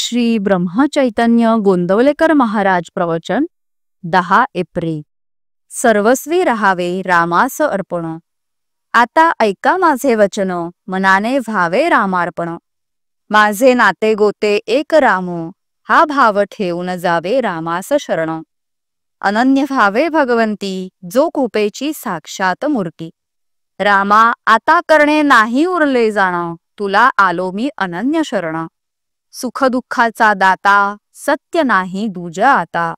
श्री ब्रह्मचैतन्य गोंदवलेकर महाराज प्रवचन 10 एप्रिल। सर्वस्वी राहावे रामास अर्पण। आता ऐका माझे वचन, मनाने व्हावे रामार्पण। माझे नाते गोते एक राम, हा भाव ठेवून जावे रामास शरण। अनन्य भावे भगवंती, जो कृपेची साक्षात मूर्ती। रामा आता करणे नाही उरले जाण, तुला आलो मी अनन्य शरण। सुख दुःखाचा दाता, सत्य नाही दूजा आता।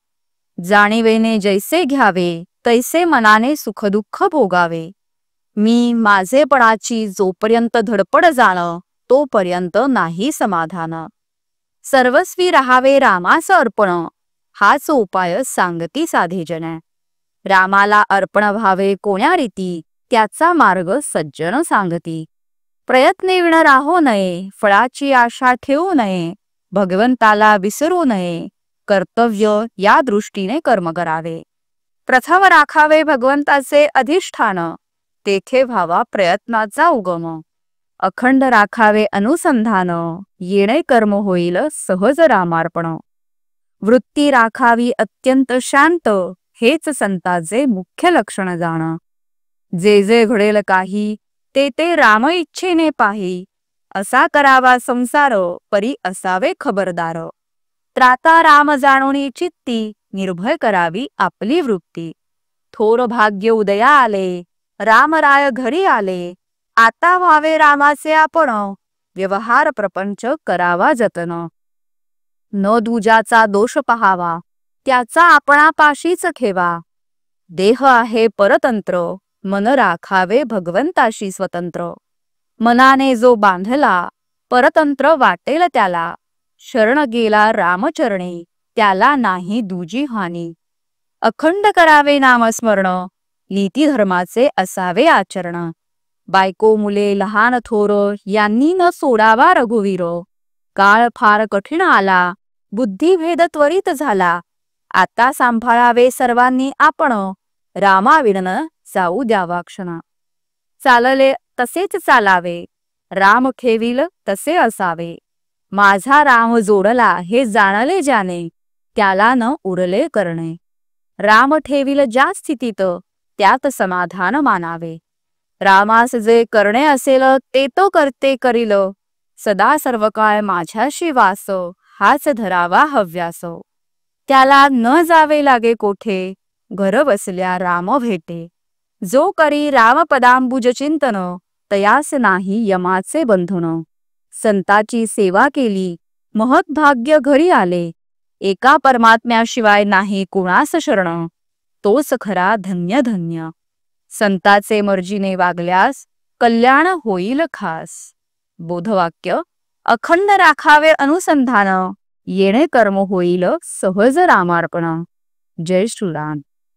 जाणीवेने जैसे घ्यावे, तैसे मनाने सुख दुःख भोगावे। मी माझेपणाची जोपर्यंत धडपड जाण, तोपर्यंत नाही समाधान। सर्वस्वी राहावे रामास अर्पण, हाच उपाय सांगती साधे जन। रामाला अर्पण व्हावे कोण्या रीती, त्याचा मार्ग सज्जन सांगती। प्रयत्नेविण राहो नये, फळाची आशा ठेवू नये। भगवंताला विसरू नये, कर्तव्य या दृष्टीने कर्म करावे। प्रथम राखावे भगवंताचे अधिष्ठान, तेथे व्हावा प्रयत्नाचा उगम। अखंड राखावे अनुसंधान, येणे कर्म होईल सहज रामार्पण। वृत्ती राखावी अत्यंत शांत, हेच संताचे मुख्य लक्षण जाण। जे जे घडेल काही, ते ते राम इच्छेने पाही। असा करावा संसार, परी असावे खबरदार। त्राता राम जाणोनी चित्ती, निर्भय करावी आपली वृत्ती। थोर भाग्य उदया आले, राम राय घरी आले। आता व्हावे रामाचे आपण, व्यवहार प्रपंच करावा जतन। न दूजाचा दोष पहावा, त्याचा आपणापाशीच ठेवा। देह आहे परतंत्र, मन राखावे भगवंताशी स्वतंत्र। मनाने जो बांधला, परतंत्र वाटेल त्याला। शरण गेला रामचरणी, त्याला नाही दूजी हानी। अखंड करावे नामस्मरण, नीती धर्माचे असावे आचरण। बायको मुले लहान थोर, यांनी न सोडावा रघुवीर। काळ फार कठीण आला, बुद्धिभेद त्वरित झाला। आता सांभाळावे सर्वांनी आपण, रामाविण जाऊ द्यावा क्षण। चालले तसेच चालावे, राम ठेवील तसे असावे। माझा राम जोडला हे जाणले ज्याने, त्याला न उरले करणे। राम ठेवील ज्या स्थितीत, त्यात समाधान मानावे। रामास जे करणे असेल, ते तो करते करील। सदा सर्व काळ माझ्याशी वास, हाच धरावा हव्यास। त्याला न जावे लागे कोठे, घर बसल्या राम भेटे। जो करी रामपदांबुज चिंतन, तयास नाही यमाचे बंधन। संताची सेवा केली, महत् भाग्य घरी आले। एका परमात्म्याशिवाय नाही कुणास शरण, तोच खरा धन्य धन्य। संताचे मर्जीने वागल्यास, कल्याण होईल खास। बोधवाक्य, अखंड राखावे अनुसंधान, येणे कर्म होईल सहज रामार्पण। जय श्रीराम।